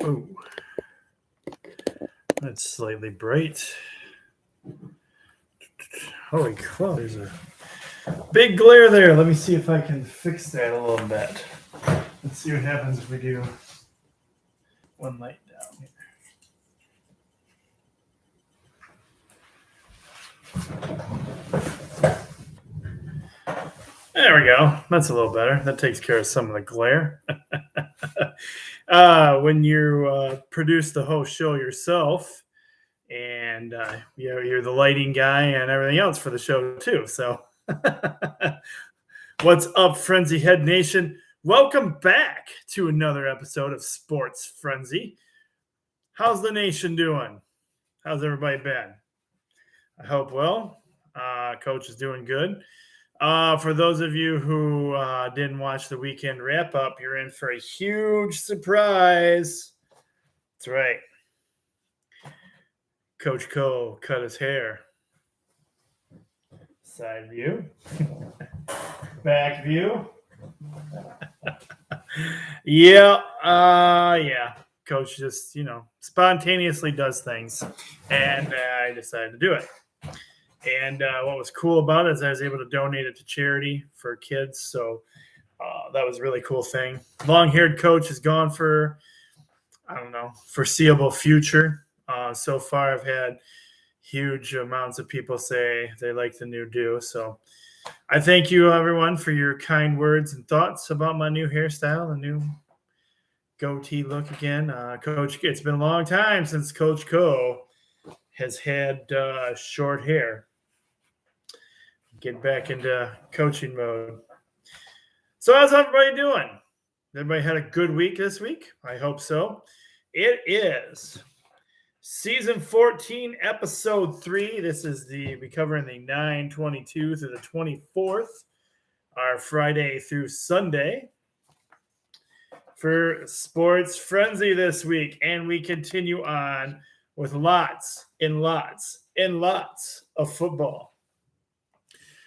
Oh, that's slightly bright. Holy cow, there's a big glare there. Let me see if I can fix that a little bit. Let's see what happens if we do one light down here. There we go. That's a little better. That takes care of some of the glare. When you produce the whole show yourself, and you're the lighting guy and everything else for the show too. So, what's up, Frenzy Head Nation? Welcome back to another episode of Sports Frenzy. How's the nation doing? How's everybody been? I hope well. Coach is doing good. For those of you who didn't watch the weekend wrap up, you're in for a huge surprise. That's right. Coach Cole cut his hair. Side view. Back view. Yeah. Coach just, spontaneously does things. And I decided to do it. And what was cool about it is I was able to donate it to charity for kids. So that was a really cool thing. Long-haired coach is gone for, foreseeable future. So far, I've had huge amounts of people say they like the new do. So I thank you, everyone, for your kind words and thoughts about my new hairstyle, the new goatee look again. Coach, it's been a long time since Coach Co has had short hair. Get back into coaching mode. So how's everybody doing? Everybody had a good week this week? I hope so. It is Season 14, Episode 3. This is we're covering the 9/22 through the 24th, our Friday through Sunday for Sports Frenzy this week. And we continue on with lots and lots and lots of football.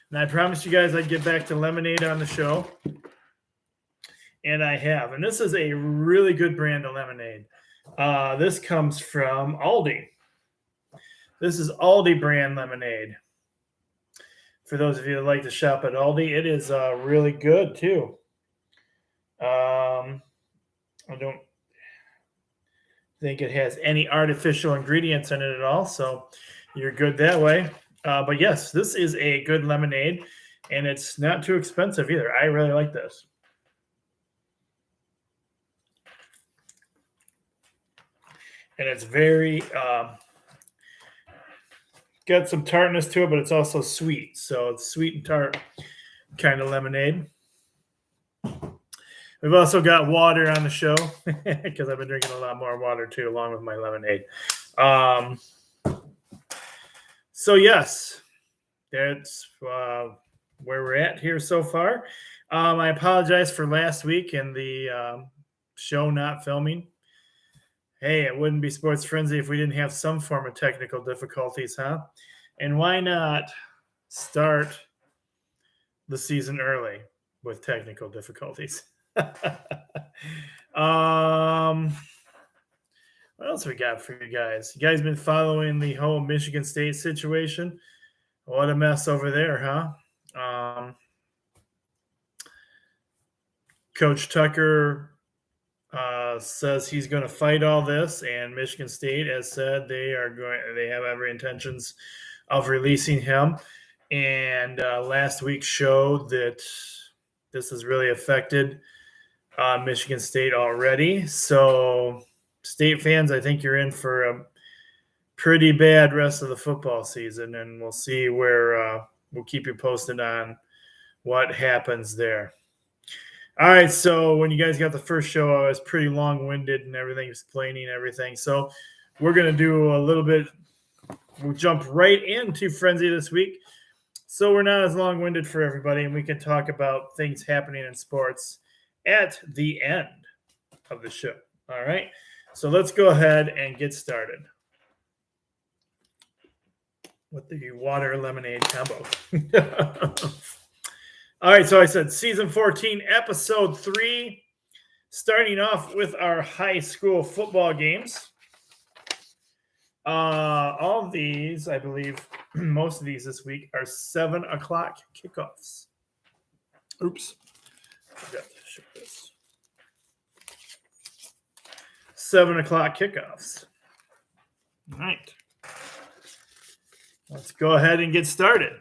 And I promised you guys I'd get back to lemonade on the show. And I have. And this is a really good brand of lemonade. This comes from Aldi. This is Aldi brand lemonade. For those of you that like to shop at Aldi, it is really good too. I don't think it has any artificial ingredients in it at all, so you're good that way. But yes, this is a good lemonade, and it's not too expensive either. I really like this. And it's very got some tartness to it, but it's also sweet. So it's sweet and tart kind of lemonade. We've also got water on the show because I've been drinking a lot more water too, along with my lemonade. So yes, that's where we're at here so far. I apologize for last week and the show not filming. Hey, it wouldn't be Sports Frenzy if we didn't have some form of technical difficulties, huh? And why not start the season early with technical difficulties? What else we got for you guys? You guys been following the whole Michigan State situation? What a mess over there, huh? Coach Tucker says he's going to fight all this, and Michigan State has said they have every intentions of releasing him. And last week showed that this has really affected Michigan State already. So, State fans, I think you're in for a pretty bad rest of the football season, and we'll see where we'll keep you posted on what happens there. All right, so when you guys got the first show, I was pretty long-winded and everything, explaining everything. So we're going to do a little bit. We'll jump right into Frenzy this week. So we're not as long-winded for everybody, and we can talk about things happening in sports at the end of the show. All right, so let's go ahead and get started with the water lemonade combo. All right, so I said Season 14, Episode 3, Starting off with our high school football games. All of these, I believe, most of these this week are 7 o'clock kickoffs. Oops. Forgot to show this. 7 o'clock kickoffs. All right. Let's go ahead and get started.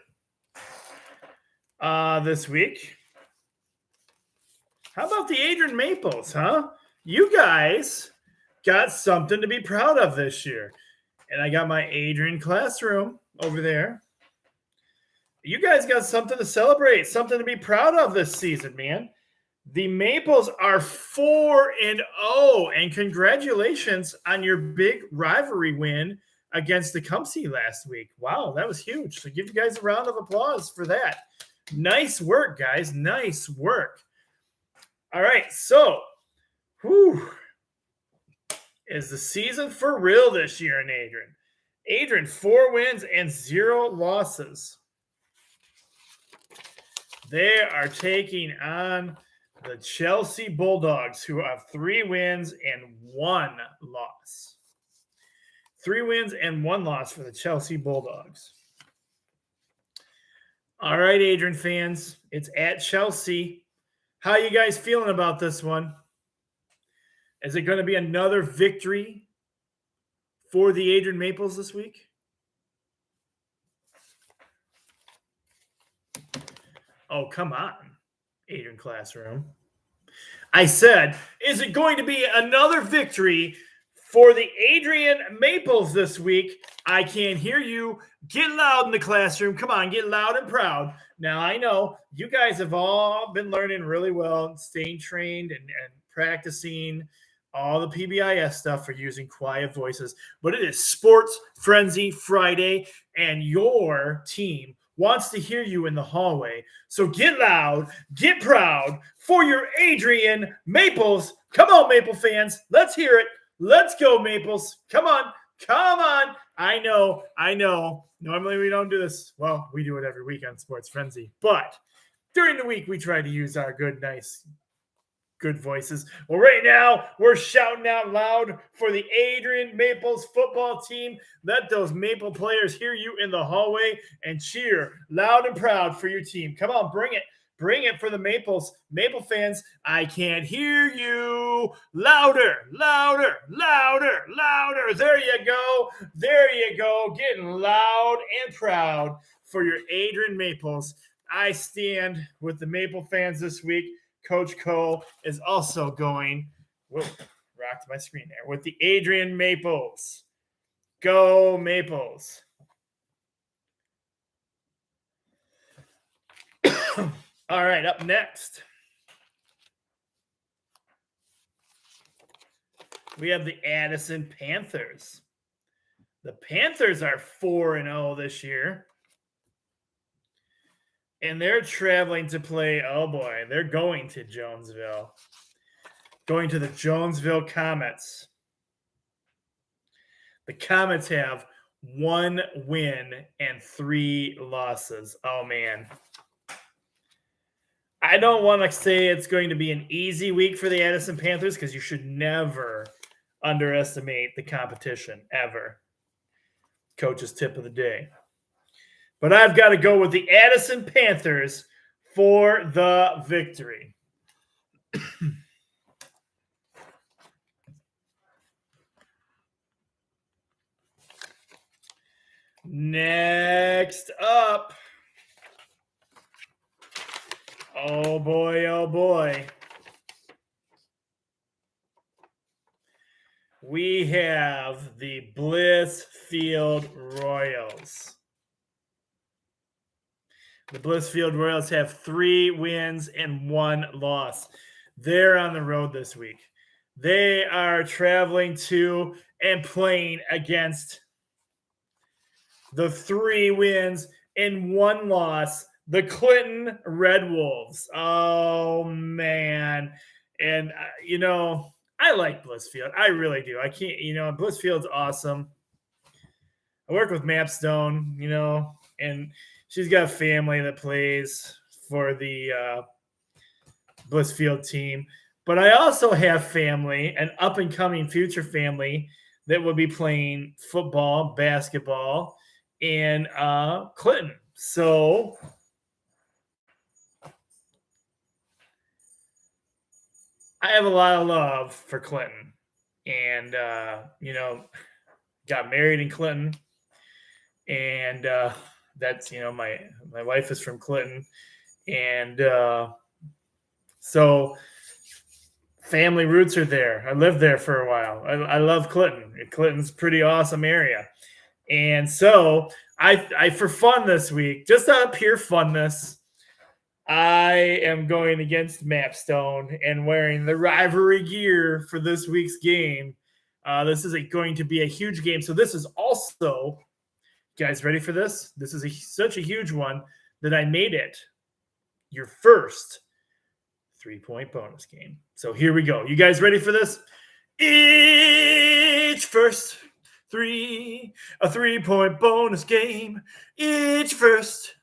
This week. How about the Adrian Maples, huh? You guys got something to be proud of this year. And I got my Adrian classroom over there. You guys got something to celebrate, something to be proud of this season, man. The Maples are 4-0, and congratulations on your big rivalry win against the Tecumseh last week. Wow, that was huge. So give you guys a round of applause for that. Nice work, guys. Nice work. All right, so is the season for real this year in Adrian? Adrian, 4 wins and 0 losses. They are taking on the Chelsea Bulldogs, who have 3 wins and 1 loss. 3 wins and 1 loss for the Chelsea Bulldogs. All right, Adrian fans, it's at Chelsea. How you guys feeling about this one? Is it going to be another victory for the Adrian Maples this week? Oh, come on, Adrian Classroom. I said, is it going to be another victory for the Adrian Maples this week? I can't hear you. Get loud in the classroom. Come on, get loud and proud. Now, I know you guys have all been learning really well, staying trained and practicing all the PBIS stuff for using quiet voices. But it is Sports Frenzy Friday, and your team wants to hear you in the hallway. So get loud, get proud for your Adrian Maples. Come on, Maple fans. Let's hear it. Let's go, Maples. Come on. Come on. I know. Normally we don't do this. Well, we do it every week on Sports Frenzy. But during the week, we try to use our good voices. Well, right now, we're shouting out loud for the Adrian Maples football team. Let those Maple players hear you in the hallway and cheer loud and proud for your team. Come on, bring it. Bring it for the Maples. Maple fans, I can't hear you. Louder, louder, louder, louder. There you go. There you go. Getting loud and proud for your Adrian Maples. I stand with the Maple fans this week. Coach Cole is also going, rocked my screen there, with the Adrian Maples. Go Maples. All right, up next, we have the Addison Panthers. The Panthers are 4-0 this year. And they're traveling to play, oh boy, they're going to Jonesville. Going to the Jonesville Comets. The Comets have 1 win and 3 losses. Oh, man. I don't want to say it's going to be an easy week for the Addison Panthers because you should never underestimate the competition, ever. Coach's tip of the day. But I've got to go with the Addison Panthers for the victory. Next up. Oh, boy, oh, boy. We have the Blissfield Royals. The Blissfield Royals have 3 wins and 1 loss. They're on the road this week. They are traveling to and playing against the 3 wins and 1 loss, the Clinton Red Wolves. Oh, man. And, I like Blissfield. I really do. I can't, Blissfield's awesome. I work with Mapstone, and she's got a family that plays for the Blissfield team. But I also have family, an up and coming future family that will be playing football, basketball in Clinton. So I have a lot of love for Clinton. And, got married in Clinton. And that's, my wife is from Clinton. And so family roots are there. I lived there for a while. I love Clinton. Clinton's a pretty awesome area. And so I for fun this week, just out of pure funness, I am going against Mapstone and wearing the rivalry gear for this week's game. This is going to be a huge game. So this is also, guys, ready for this? This is such a huge one that I made it your first 3-point bonus game. So here we go. You guys ready for this? Each first a 3-point bonus game. Each first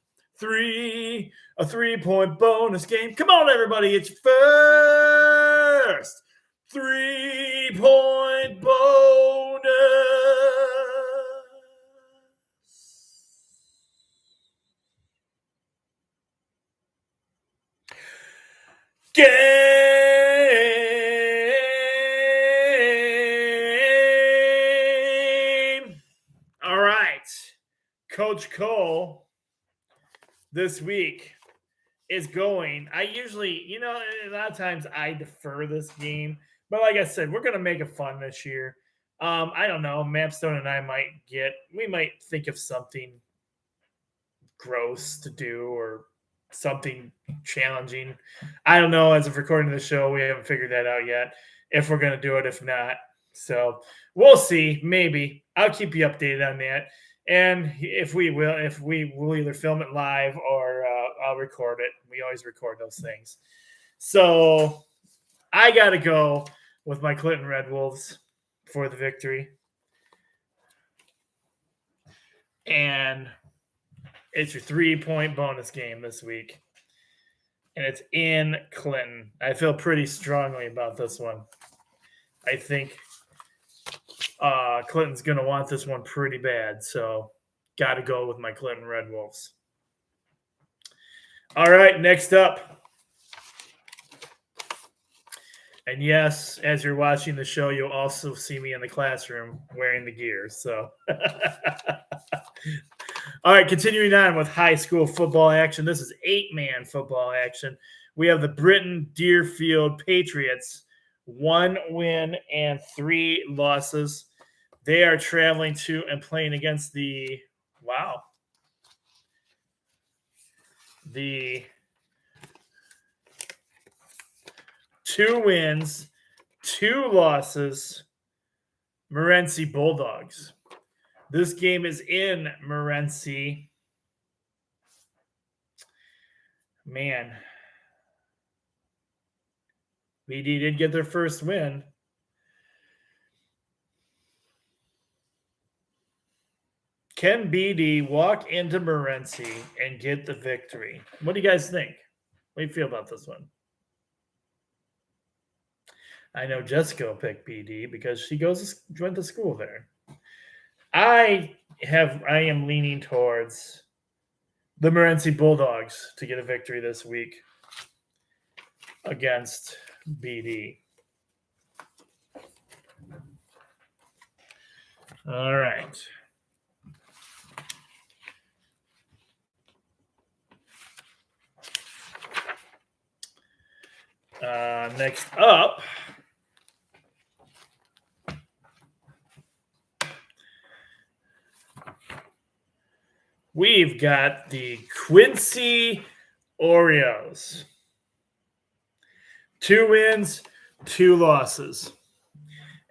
a 3-point bonus game. Come on, everybody. It's first 3-point bonus game. All right. Coach Cole this week is going. I usually, a lot of times I defer this game. But like I said, we're going to make it fun this year. I don't know. Mapstone and I we might think of something gross to do or something challenging. I don't know. As of recording the show, we haven't figured that out yet. If we're going to do it, if not. So we'll see. Maybe. I'll keep you updated on that. And if we will either film it live or I'll record it. We always record those things. So I got to go with my Clinton Red Wolves for the victory. And it's your 3-point bonus game this week. And it's in Clinton. I feel pretty strongly about this one. I think Clinton's going to want this one pretty bad. So got to go with my Clinton Red Wolves. All right, next up. And yes, as you're watching the show, you'll also see me in the classroom wearing the gear. So, all right, continuing on with high school football action. This is 8-man football action. We have the Britton Deerfield Patriots, 1 win and 3 losses. They are traveling to and playing against the 2 wins, 2 losses, Morenci Bulldogs. This game is in Morenci. Man, BD did get their first win. Can BD walk into Morenci and get the victory? What do you guys think? What do you feel about this one? I know Jessica will pick BD because she went to school there. I am leaning towards the Morenci Bulldogs to get a victory this week against BD. All right. Next up, we've got the Quincy Oreos. 2 wins, 2 losses.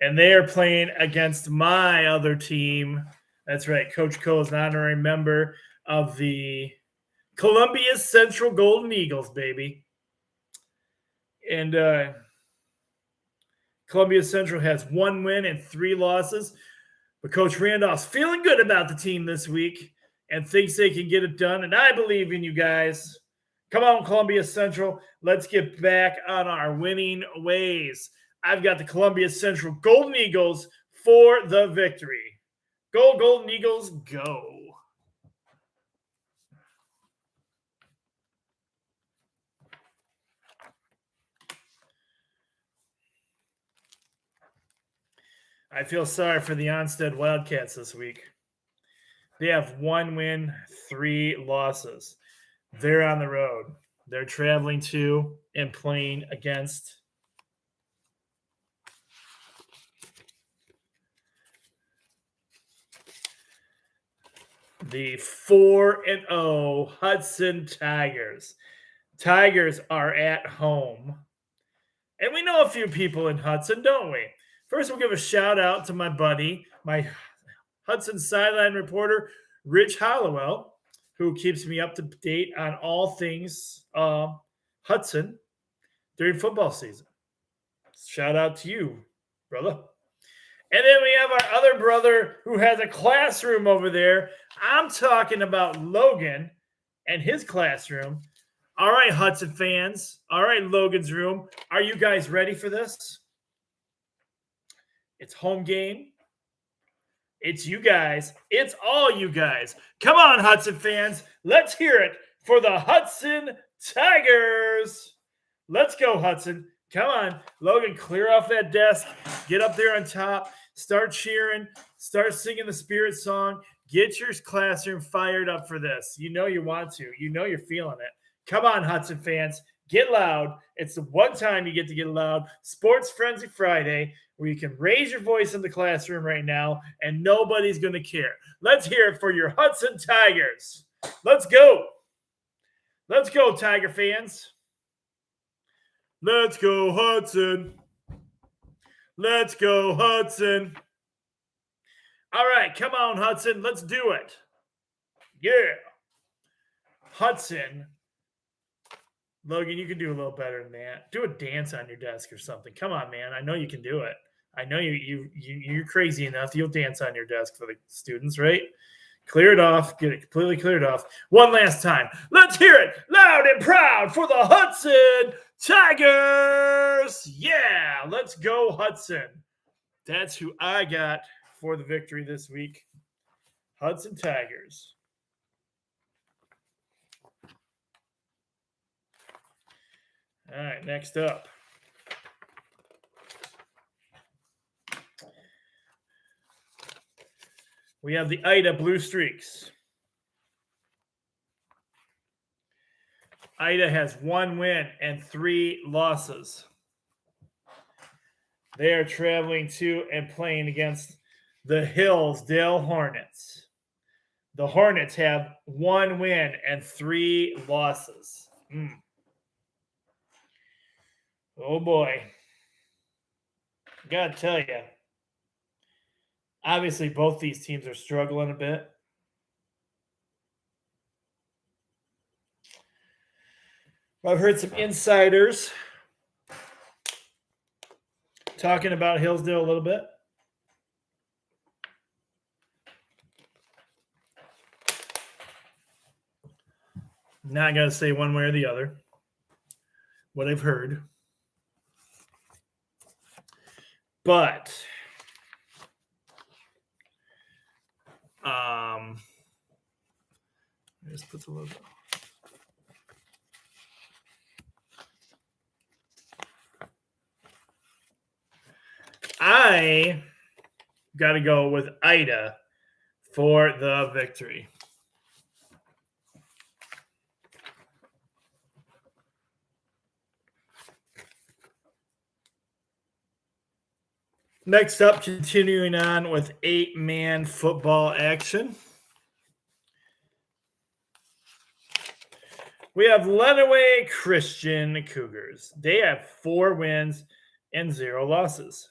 And they are playing against my other team. That's right. Coach Cole is an honorary member of the Columbia Central Golden Eagles, baby. And Columbia Central has 1 win and 3 losses. But Coach Randolph's feeling good about the team this week and thinks they can get it done. And I believe in you guys. Come on, Columbia Central. Let's get back on our winning ways. I've got the Columbia Central Golden Eagles for the victory. Go, Golden Eagles, go. I feel sorry for the Onstead Wildcats this week. They have 1 win, 3 losses. They're on the road. They're traveling to and playing against the 4-0 Hudson Tigers. Tigers are at home. And we know a few people in Hudson, don't we? First, we'll give a shout out to my buddy, my Hudson sideline reporter, Rich Hollowell, who keeps me up to date on all things Hudson during football season. Shout out to you, brother. And then we have our other brother who has a classroom over there. I'm talking about Logan and his classroom. All right, Hudson fans. All right, Logan's room. Are you guys ready for this? It's home game. It's you guys. It's all you guys. Come on, Hudson fans. Let's hear it for the Hudson Tigers. Let's go, Hudson. Come on, Logan, clear off that desk. Get up there on top. Start cheering. Start singing the Spirit song. Get your classroom fired up for this. You know you want to. You know you're feeling it. Come on, Hudson fans. Get loud. It's the one time you get to get loud. Sports Frenzy Friday, where you can raise your voice in the classroom right now, and nobody's going to care. Let's hear it for your Hudson Tigers. Let's go. Let's go, Tiger fans. Let's go, Hudson. Let's go, Hudson. All right, come on, Hudson. Let's do it. Yeah. Hudson. Logan, you can do a little better than that. Do a dance on your desk or something. Come on, man. I know you can do it. I know you're crazy enough. You'll dance on your desk for the students, right? Clear it off. Get it completely cleared off. One last time. Let's hear it loud and proud for the Hudson Tigers. Yeah, let's go, Hudson. That's who I got for the victory this week. Hudson Tigers. All right, next up. We have the Ida Blue Streaks. Ida has 1 win and 3 losses. They are traveling to and playing against the Hillsdale Hornets. The Hornets have 1 win and 3 losses. Oh, boy. Gotta tell you. Obviously, both these teams are struggling a bit. I've heard some insiders talking about Hillsdale a little bit. Not going to say one way or the other. What I've heard. But just put the logo. I got to go with Ida for the victory. Next up, continuing on with 8-man football action. We have Lenawee Christian Cougars. They have 4 wins and 0 losses.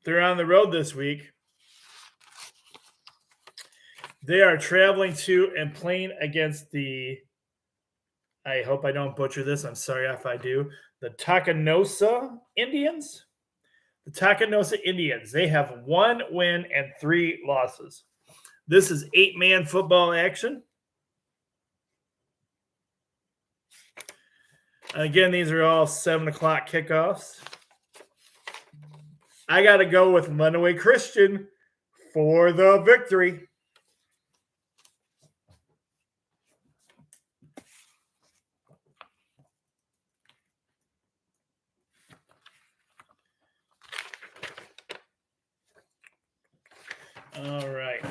They're on the road this week. They are traveling to and playing against the, I hope I don't butcher this, I'm sorry if I do, the Takanosa Indians. The Takanosa Indians, they have 1 win and 3 losses. This is 8-man football action. Again, these are all 7 o'clock kickoffs. I got to go with Lenawee Christian for the victory. All right.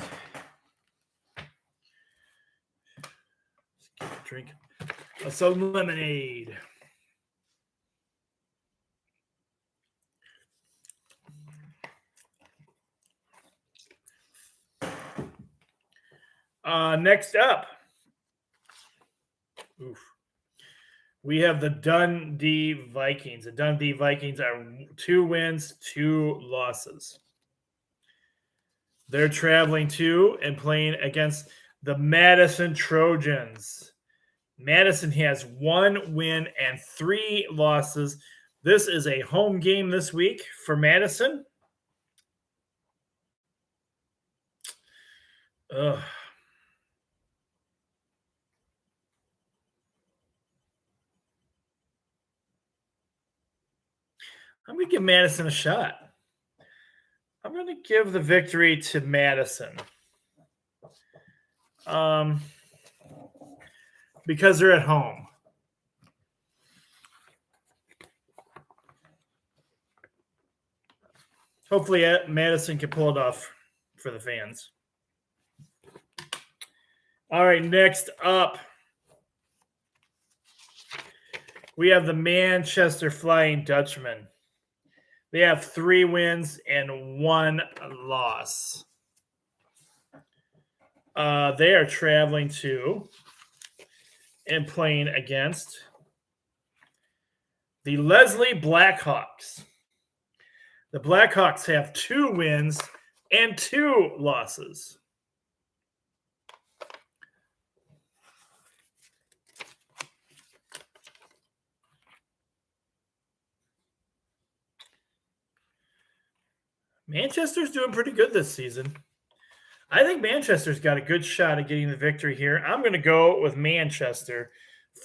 Let's get a drink of some lemonade. Next up, we have the Dundee Vikings. The Dundee Vikings are 2 wins, 2 losses. They're traveling to and playing against the Madison Trojans. Madison has 1 win and 3 losses. This is a home game this week for Madison. Ugh. I'm going to give Madison a shot. I'm going to give the victory to Madison. Because they're at home. Hopefully, Madison can pull it off for the fans. All right, next up, we have the Manchester Flying Dutchman. They have 3 wins and 1 loss. They are traveling to and playing against the Leslie Blackhawks. The Blackhawks have 2 wins and 2 losses. Manchester's doing pretty good this season. I think Manchester's got a good shot at getting the victory here. I'm going to go with Manchester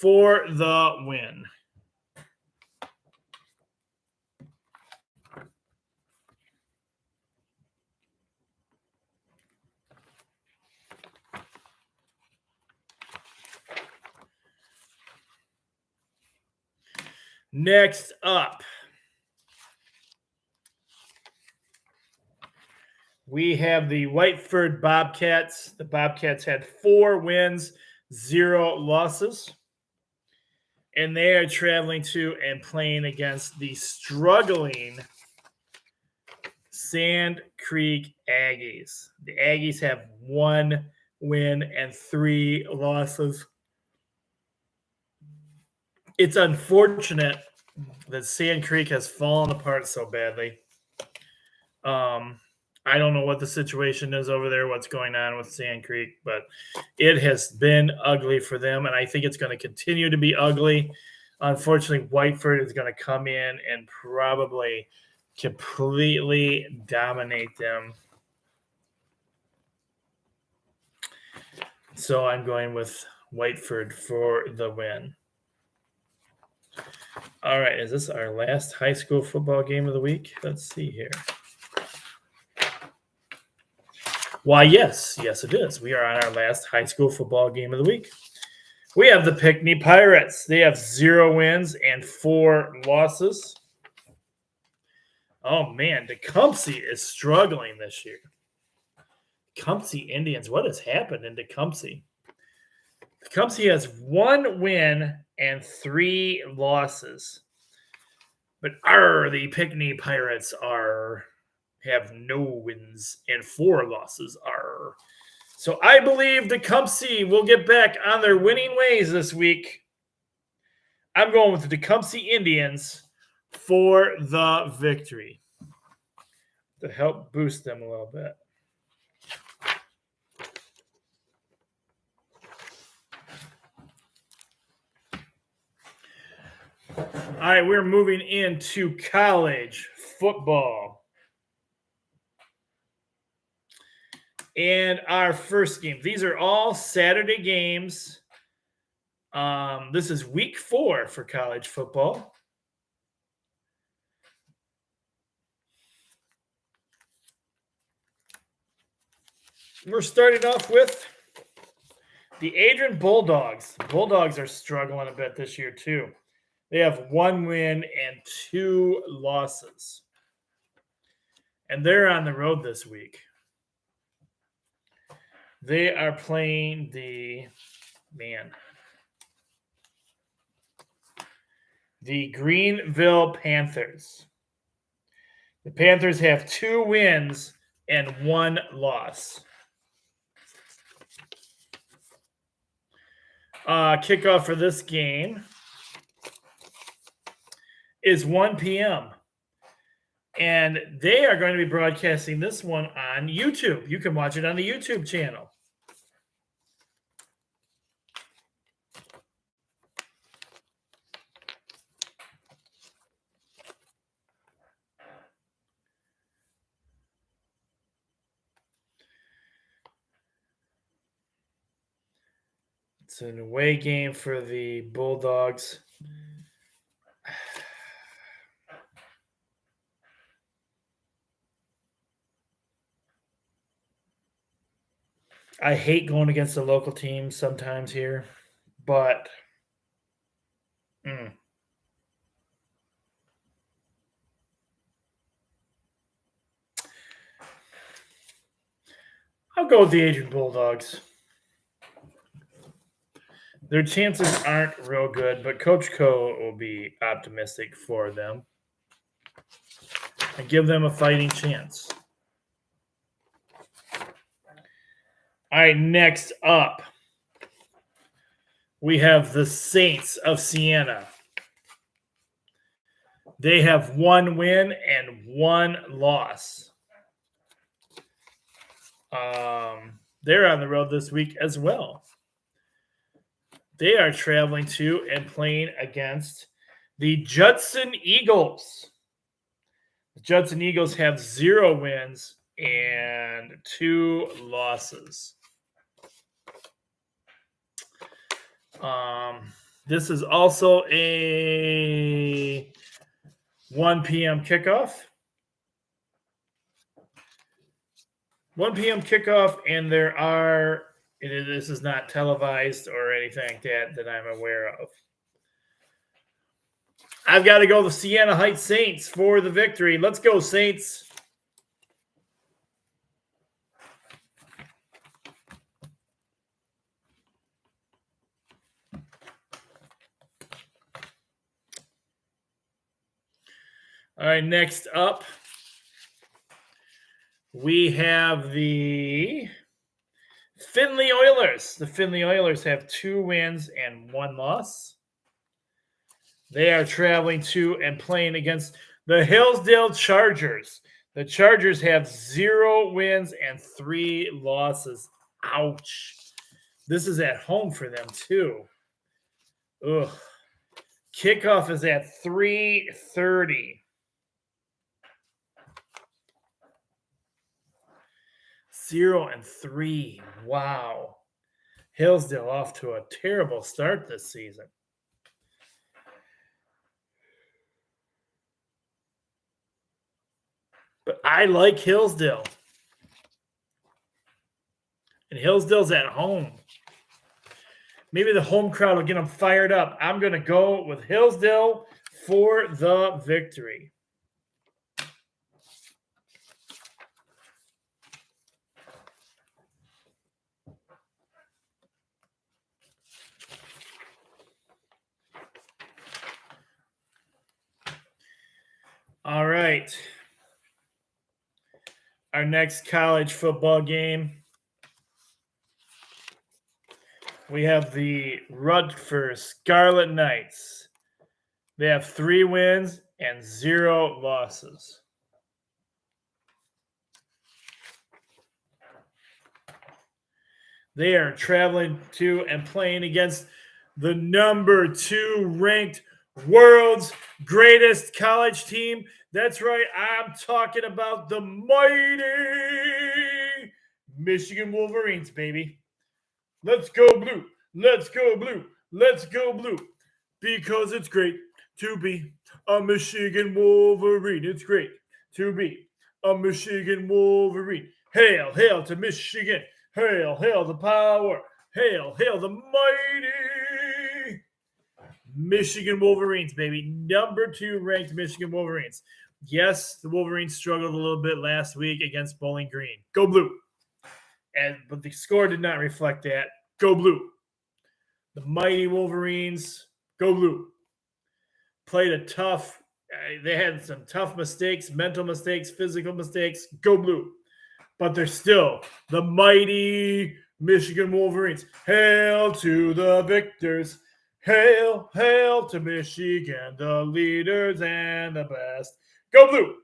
for the win. Next up, we have the Whiteford Bobcats. The Bobcats had 4 wins, 0 losses. And they are traveling to and playing against the struggling Sand Creek Aggies. The Aggies have 1 win and 3 losses. It's unfortunate that Sand Creek has fallen apart so badly. I don't know what the situation is over there, what's going on with Sand Creek, but it has been ugly for them, and I think it's going to continue to be ugly. Unfortunately, Whiteford is going to come in and probably completely dominate them. So I'm going with Whiteford for the win. All right, is this our last high school football game of the week? Let's see here. Why, yes, it is. We are on our last high school football game of the week. We have the Pinckney Pirates. They have 0 wins and 4 losses. Oh, man, Tecumseh is struggling this year. Tecumseh Indians, what has happened in Tecumseh? Tecumseh has 1 win and 3 losses. But the Pinckney Pirates have no wins and 4 losses. So I believe Tecumseh will get back on their winning ways this week. I'm going with the Tecumseh Indians for the victory to help boost them a little bit. All right, we're moving into college football. And our first game. These are all Saturday games. This is week 4 for college football. We're starting off with the Adrian Bulldogs. Bulldogs are struggling a bit this year, too. They have 1 win and 2 losses. And they're on the road this week. They are playing the Greenville Panthers. The Panthers have 2 wins and 1 loss. Kickoff for this game is 1 p.m. And they are going to be broadcasting this one on YouTube. You can watch it on the YouTube channel. It's an away game for the Bulldogs. I hate going against the local teams sometimes here, but I'll go with the Adrian Bulldogs. Their chances aren't real good, but Coach Co will be optimistic for them and give them a fighting chance. All right, next up, we have the Saints of Siena. They have 1 win and 1 loss. They're on the road this week as well. They are traveling to and playing against the Judson Eagles. The Judson Eagles have 0 wins and 2 losses. This is also a 1 p.m. kickoff. 1 p.m. kickoff, and this is not televised or anything like that I'm aware of. I've got to go the Siena Heights Saints for the victory. Let's go, Saints. All right, next up, we have the Findlay Oilers. The Findlay Oilers have 2 wins and 1 loss. They are traveling to and playing against the Hillsdale Chargers. The Chargers have 0 wins and 3 losses. Ouch. This is at home for them, too. Ugh. Kickoff is at 3:30. 0-3. Wow. Hillsdale off to a terrible start this season. But I like Hillsdale. And Hillsdale's at home. Maybe the home crowd will get them fired up. I'm going to go with Hillsdale for the victory. All right. Our next college football game. We have the Rutgers Scarlet Knights. They have 3 wins and 0 losses. They are traveling to and playing against the number 2 ranked world's greatest college team. That's right, I'm talking about the mighty Michigan Wolverines, baby. Let's go blue. Let's go blue. Let's go blue. Because it's great to be a Michigan Wolverine. It's great to be a Michigan Wolverine. Hail, hail to Michigan. Hail, hail the power. Hail, hail the mighty Michigan Wolverines, baby. Number 2 ranked Michigan Wolverines. Yes, the Wolverines struggled a little bit last week against Bowling Green. Go blue. But the score did not reflect that. Go blue. The mighty Wolverines, go blue. Played a tough, they had some tough mistakes, mental mistakes, physical mistakes. Go blue. But they're still the mighty Michigan Wolverines. Hail to the victors. Hail, hail to Michigan, the leaders and the best. Go blue.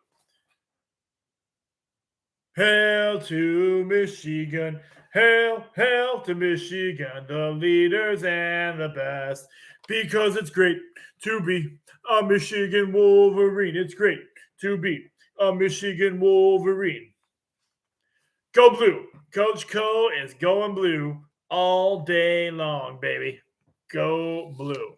Hail to Michigan. Hail, hail to Michigan, the leaders and the best. Because it's great to be a Michigan Wolverine. It's great to be a Michigan Wolverine. Go blue. Coach Co is going blue all day long, baby. Go blue.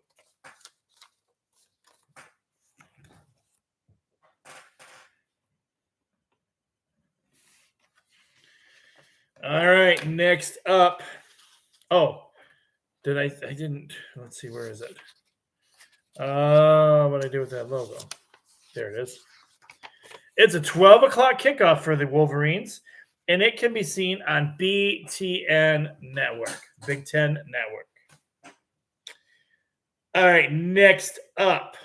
All right, next up. Oh, I didn't. Let's see, where is it? What did I do with that logo? There it is. It's a 12 o'clock kickoff for the Wolverines, and it can be seen on BTN Network, Big Ten Network. All right, next up.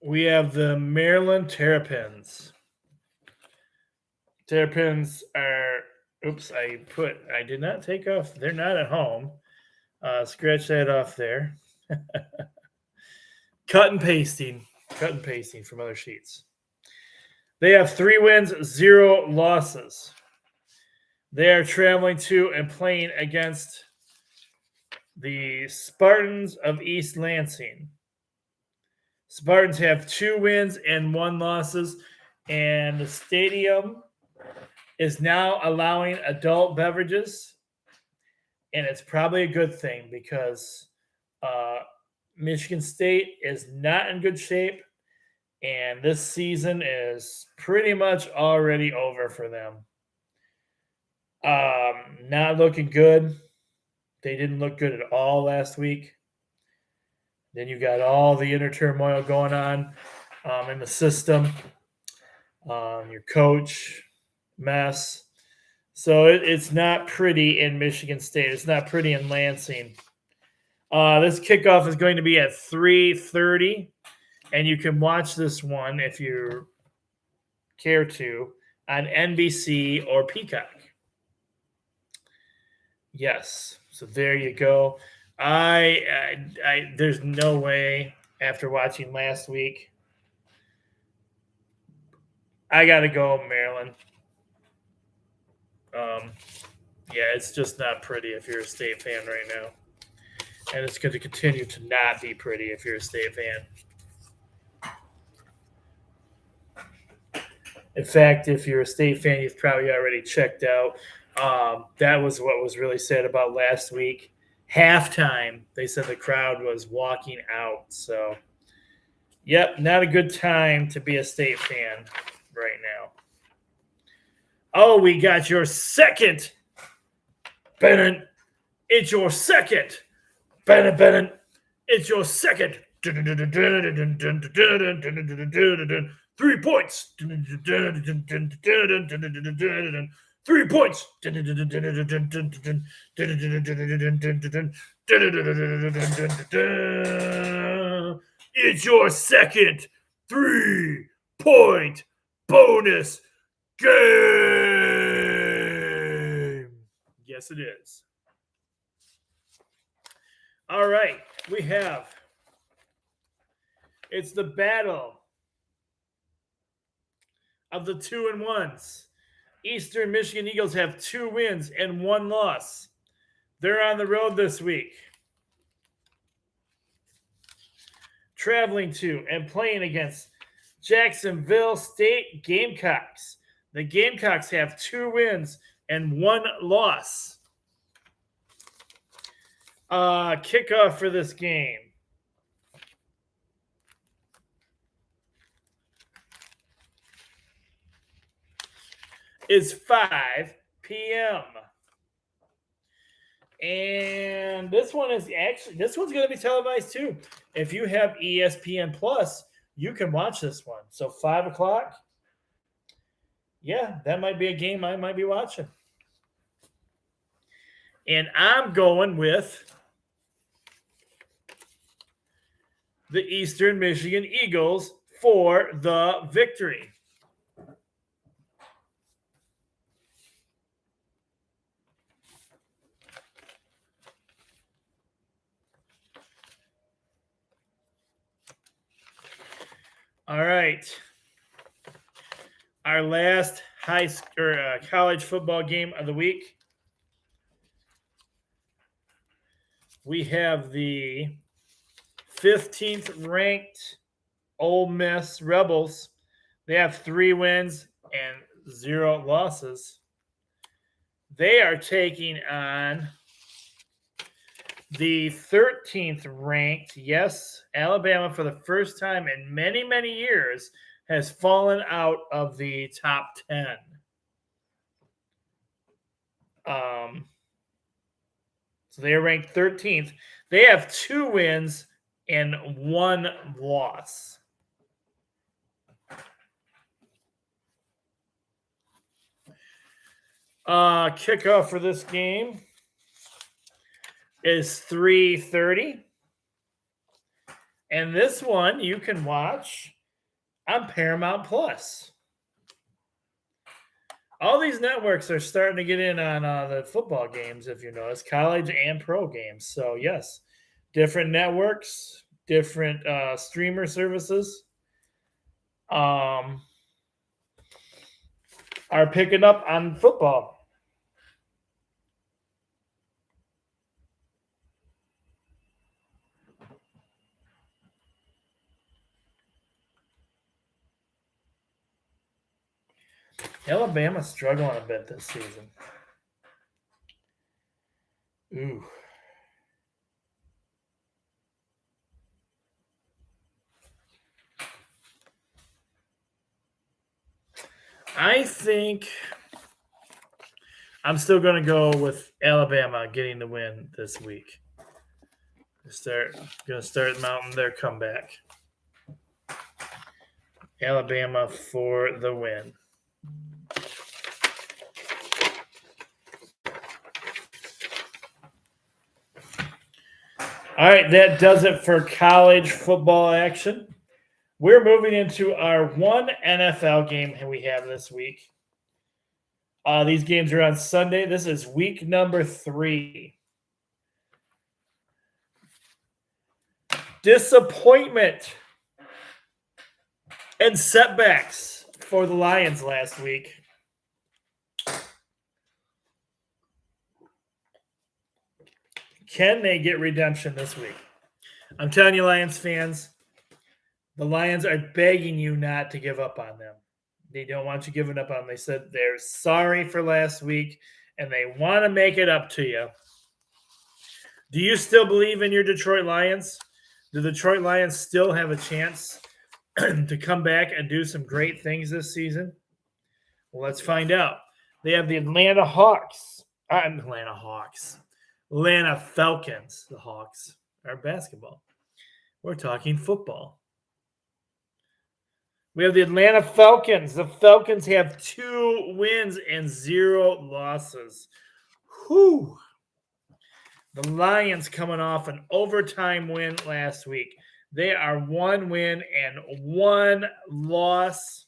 We have the Maryland Terrapins. Terrapins are, I did not take off. They're not at home. Scratch that off there. Cut and pasting from other sheets. They have 3 wins, 0 losses. They are traveling to and playing against the Spartans of East Lansing. Spartans have 2 wins and 1 losses, and the stadium is now allowing adult beverages, and it's probably a good thing because Michigan State is not in good shape, and this season is pretty much already over for them. Not looking good. They didn't look good at all last week. Then you got all the inner turmoil going on in the system. Your coach mess. So it's not pretty in Michigan State. It's not pretty in Lansing. This kickoff is going to be at 3:30, and you can watch this one if you care to on NBC or Peacock. Yes, so there you go. There's no way after watching last week. I got to go Maryland. Yeah, it's just not pretty if you're a State fan right now. And it's going to continue to not be pretty if you're a State fan. In fact, if you're a State fan, you've probably already checked out. That was what was really sad about last week. Halftime, they said the crowd was walking out. So, yep, not a good time to be a State fan right now. Oh, we got your second. Bennett, it's your second. Bennett, it's your second. 3 points. 3 points. It's your second 3-point bonus game. Yes, it is. All right, we have. It's the battle of the 2-1s. Eastern Michigan Eagles have 2 wins and 1 loss. They're on the road this week. Traveling to and playing against Jacksonville State Gamecocks. The Gamecocks have 2 wins and 1 loss. Kickoff for this game is 5 p.m. And this one's going to be televised too. If you have ESPN Plus, you can watch this one. So 5 o'clock. Yeah, that might be a game I might be watching. And I'm going with the Eastern Michigan Eagles for the victory. All right. Our last college football game of the week. We have the 15th ranked Ole Miss Rebels. They have 3 wins and 0 losses. They are taking on the 13th ranked, yes, Alabama, for the first time in many, many years, has fallen out of the top 10. So they are ranked 13th. They have 2 wins and 1 loss. Kickoff for this game is 3:30. And this one you can watch on Paramount Plus. All these networks are starting to get in on the football games, if you notice, college and pro games. So, yes, different networks, different streamer services are picking up on football. Alabama's struggling a bit this season. Ooh. I think I'm still going to go with Alabama getting the win this week. Going to start mounting their comeback. Alabama for the win. All right, that does it for college football action. We're moving into our one NFL game we have this week. These games are on Sunday. This is week number 3. Disappointment and setbacks for the Lions last week. Can they get redemption this week? I'm telling you, Lions fans, the Lions are begging you not to give up on them. They don't want you giving up on them. They said they're sorry for last week, and they want to make it up to you. Do you still believe in your Detroit Lions? Do the Detroit Lions still have a chance to come back and do some great things this season? Well, let's find out. They have the Atlanta Falcons. The Hawks are basketball. We're talking football. We have the Atlanta Falcons. The Falcons have 2 wins and 0 losses. Whew. The Lions coming off an overtime win last week. They are 1 win and 1 loss.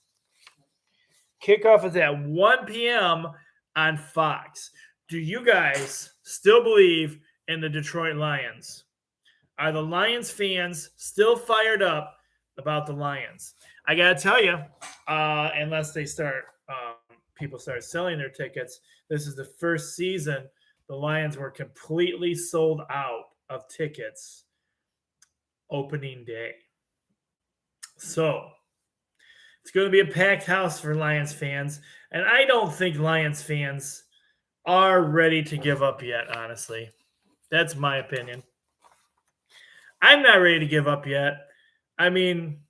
Kickoff is at 1 p.m. on Fox. Do you guys still believe in the Detroit Lions? Are the Lions fans still fired up about the Lions? I got to tell you, unless they people start selling their tickets, this is the first season the Lions were completely sold out of tickets opening day. So it's going to be a packed house for Lions fans. And I don't think Lions fans are ready to give up yet, honestly. That's my opinion. I'm not ready to give up yet. I mean,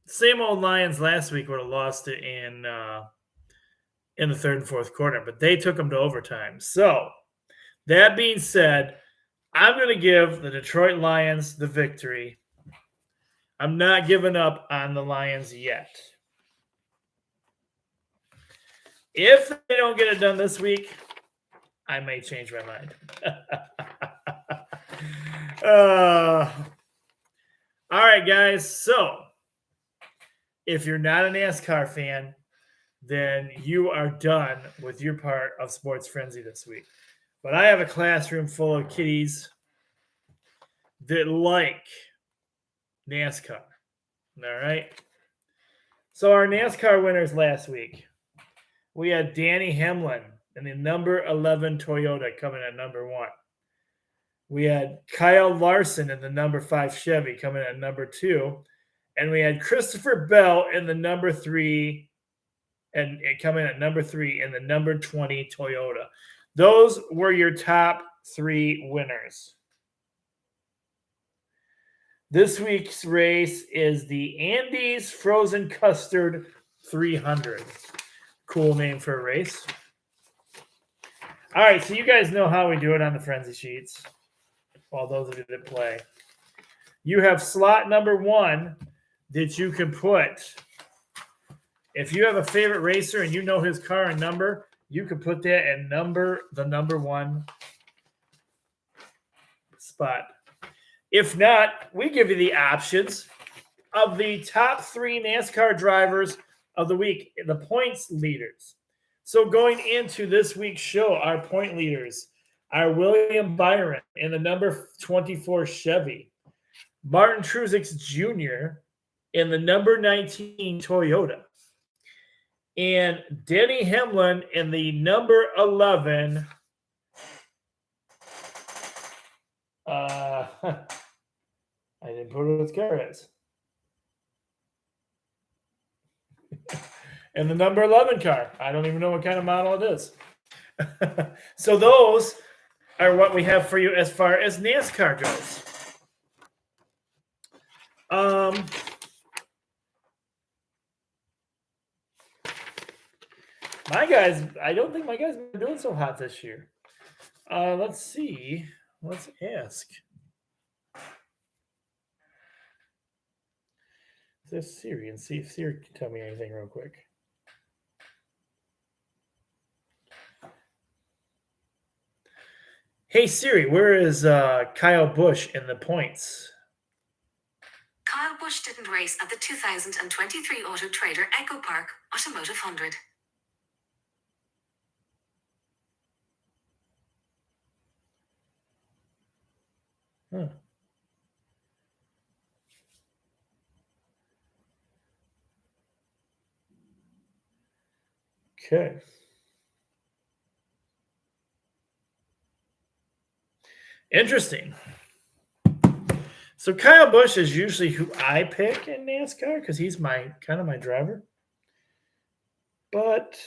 same old Lions last week would have lost it in the third and fourth quarter, but they took them to overtime. So, that being said, I'm going to give the Detroit Lions the victory. I'm not giving up on the Lions yet. If they don't get it done this week, I may change my mind. All right, guys. So, if you're not a NASCAR fan, then you are done with your part of Sports Frenzy this week. But I have a classroom full of kiddies that like NASCAR. All right. So our NASCAR winners last week, we had Danny Hamlin in the number 11 Toyota coming at number 1. We had Kyle Larson in the number 5 Chevy coming at number 2. And we had Christopher Bell in the number 3 and coming at number 3 in the number 20 Toyota. Those were your top 3 winners. This week's race is the Andes Frozen Custard 300. Cool name for a race. All right, so you guys know how we do it on the Frenzy Sheets. Well, those of you that play. You have slot number 1 that you can put. If you have a favorite racer and you know his car and number, you can put that in the number 1 spot. If not, we give you the options of the top 3 NASCAR drivers of the week, the points leaders. So going into this week's show, our point leaders are William Byron in the number 24 Chevy, Martin Truex Jr. in the number 19 Toyota, and Denny Hamlin in the number 11 I didn't put it with carrots. And the number 11 car. I don't even know what kind of model it is. So those are what we have for you as far as NASCAR goes. My guys, I don't think my guys have been doing so hot this year. Let's see. Let's ask. This Siri and see if Siri can tell me anything real quick. Hey Siri, where is Kyle Busch in the points? Kyle Busch didn't race at the 2023 Auto Trader Echo Park Automotive 100. Huh. Okay. Interesting. So Kyle Busch is usually who I pick in NASCAR because he's my driver. But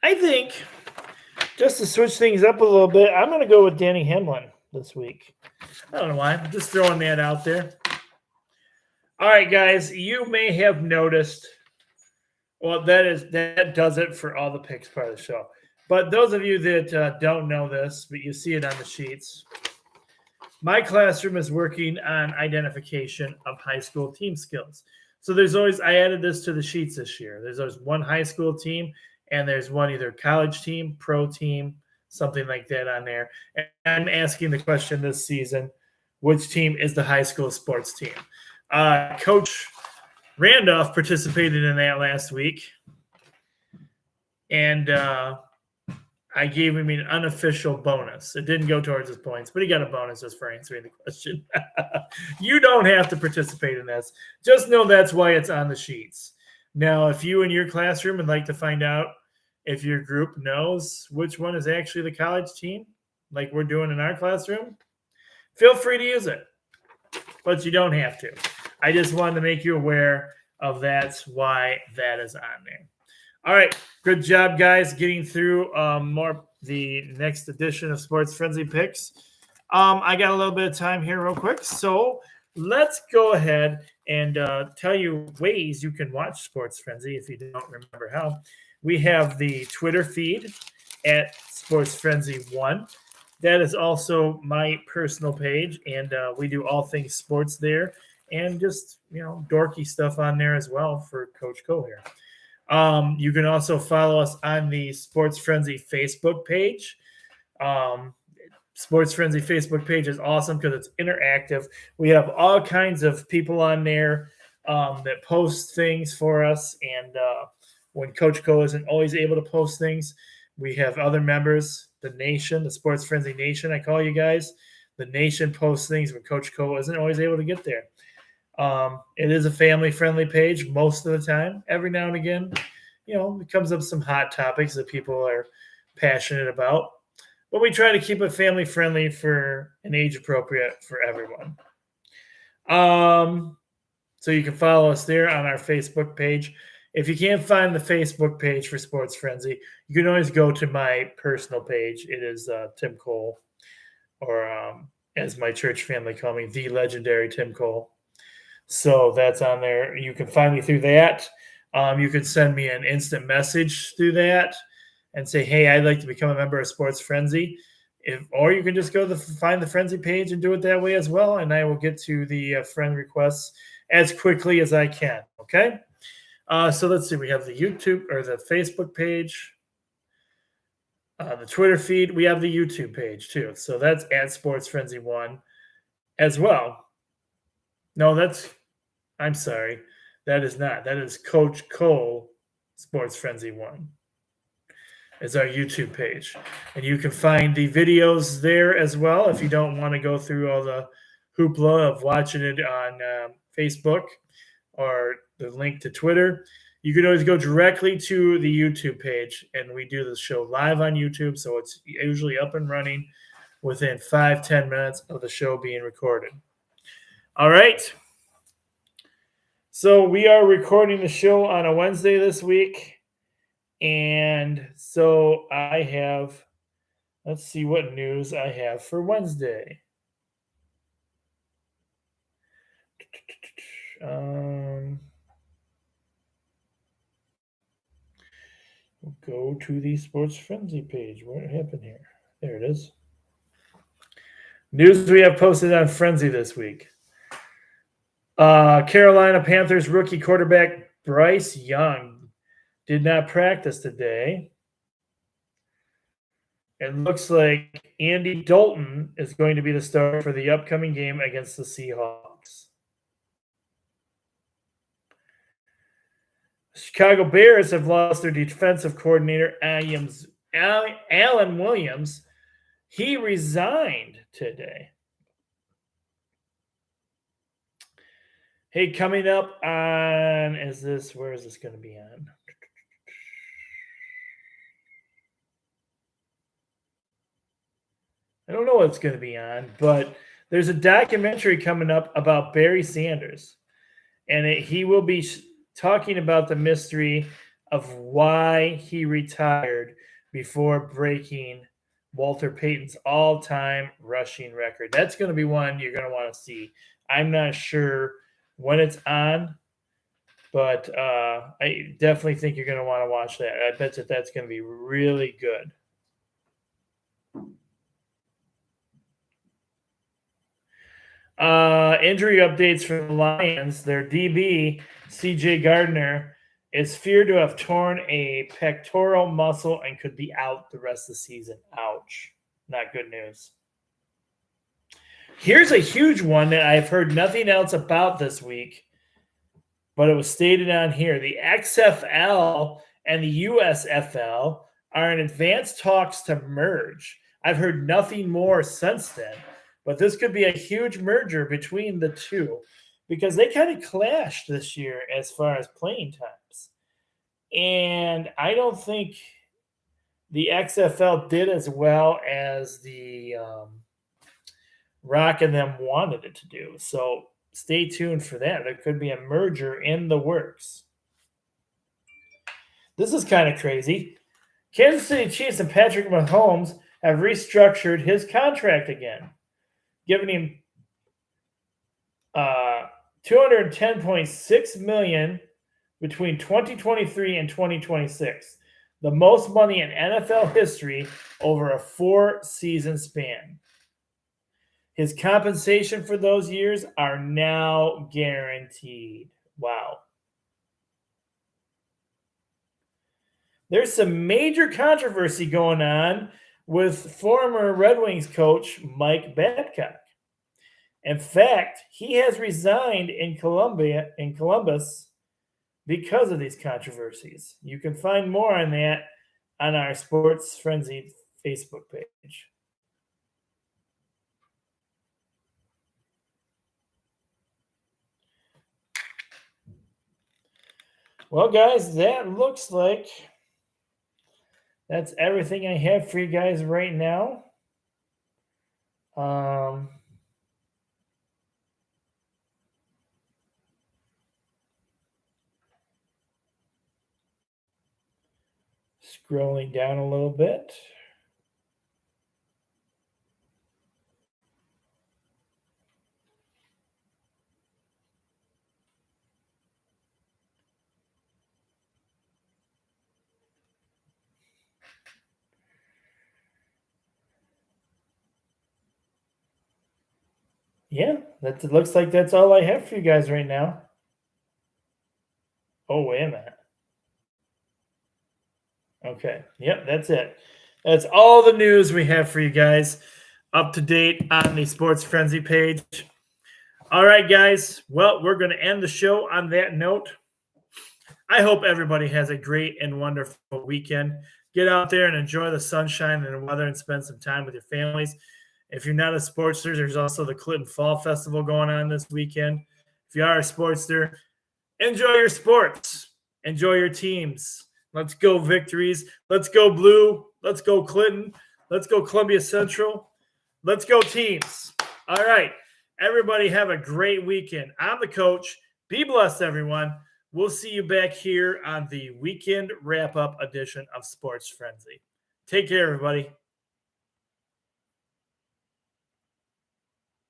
I think just to switch things up a little bit, I'm going to go with Danny Hamlin this week. I don't know why. I'm just throwing that out there. All right, guys, you may have noticed. Well, that does it for all the picks part of the show. But those of you that don't know this, but you see it on the sheets, my classroom is working on identification of high school team skills. So I added this to the sheets this year. There's always one high school team, and there's one either college team, pro team, something like that on there. And I'm asking the question this season, which team is the high school sports team? Coach Randolph participated in that last week, and I gave him an unofficial bonus. It didn't go towards his points, but he got a bonus just for answering the question. You don't have to participate in this. Just know that's why it's on the sheets. Now, if you in your classroom would like to find out if your group knows which one is actually the college team, like we're doing in our classroom, feel free to use it, but you don't have to. I just wanted to make you aware of that's why that is on there. All right, good job, guys, getting through more the next edition of Sports Frenzy Picks. I got a little bit of time here, real quick, so let's go ahead and tell you ways you can watch Sports Frenzy if you don't remember how. We have the Twitter feed at Sports Frenzy 1. That is also my personal page, and we do all things sports there, and just dorky stuff on there as well for Coach Co here. You can also follow us on the Sports Frenzy Facebook page. Sports Frenzy Facebook page is awesome because it's interactive. We have all kinds of people on there that post things for us, and when Coach Co isn't always able to post things, we have other members, the Nation, the Sports Frenzy Nation, I call you guys. The Nation posts things when Coach Co isn't always able to get there. It is a family-friendly page most of the time. Every now and again, it comes up some hot topics that people are passionate about. But we try to keep it family-friendly for and age-appropriate for everyone. So you can follow us there on our Facebook page. If you can't find the Facebook page for Sports Frenzy, you can always go to my personal page. It is Tim Cole, or as my church family call me, the legendary Tim Cole. So that's on there. You can find me through that. You can send me an instant message through that and say, hey, I'd like to become a member of Sports Frenzy. Or you can just go to find the Frenzy page and do it that way as well, and I will get to the friend requests as quickly as I can, okay? So let's see. We have the YouTube or the Facebook page, the Twitter feed. We have the YouTube page too. So that's at Sports Frenzy 1 as well. No, I'm sorry. That is not. That is Coach Cole Sports Frenzy 1. Is our YouTube page. And you can find the videos there as well if you don't want to go through all the hoopla of watching it on Facebook or the link to Twitter. You can always go directly to the YouTube page, and we do the show live on YouTube, so it's usually up and running within 5-10 minutes of the show being recorded. All right. So we are recording the show on a Wednesday this week, and so I have, let's see what news I have for Wednesday. We'll go to the Sports Frenzy page. What happened here? There it is. News we have posted on Frenzy this week. Carolina Panthers rookie quarterback Bryce Young did not practice today. It looks like Andy Dalton is going to be the starter for the upcoming game against the Seahawks. Chicago Bears have lost their defensive coordinator, Alan Williams. He resigned today. Hey, coming up on, where is this going to be on? I don't know what it's going to be on, but there's a documentary coming up about Barry Sanders, and he will be talking about the mystery of why he retired before breaking Walter Payton's all-time rushing record. That's going to be one you're going to want to see. I'm not sure when it's on, but I definitely think you're going to want to watch that. I bet that's going to be really good. Injury updates for the Lions. Their DB, CJ Gardner, is feared to have torn a pectoral muscle and could be out the rest of the season. Ouch. Not good news. Here's a huge one that I've heard nothing else about this week, but it was stated on here. The XFL and the USFL are in advanced talks to merge. I've heard nothing more since then, but this could be a huge merger between the two because they kind of clashed this year as far as playing times. And I don't think the XFL did as well as the Rock and them wanted it to do. So stay tuned for that. There could be a merger in the works. This is kind of crazy. Kansas City Chiefs and Patrick Mahomes have restructured his contract again, giving him $210.6 million between 2023 and 2026, the most money in NFL history over a 4-season span. His compensation for those years are now guaranteed. Wow. There's some major controversy going on with former Red Wings coach Mike Babcock. In fact, he has resigned in Columbus because of these controversies. You can find more on that on our Sports Frenzy Facebook page. Well, guys, that looks like that's everything I have for you guys right now. Scrolling down a little bit. Yeah, it looks like that's all I have for you guys right now. Oh, wait a minute. Okay. Yep, that's it. That's all the news we have for you guys. Up to date on the Sports Frenzy page. All right, guys. Well, we're going to end the show on that note. I hope everybody has a great and wonderful weekend. Get out there and enjoy the sunshine and the weather and spend some time with your families. If you're not a sportster, there's also the Clinton Fall Festival going on this weekend. If you are a sportster, enjoy your sports. Enjoy your teams. Let's go Victories. Let's go Blue. Let's go Clinton. Let's go Columbia Central. Let's go teams. All right. Everybody have a great weekend. I'm the coach. Be blessed, everyone. We'll see you back here on the weekend wrap-up edition of Sports Frenzy. Take care, everybody.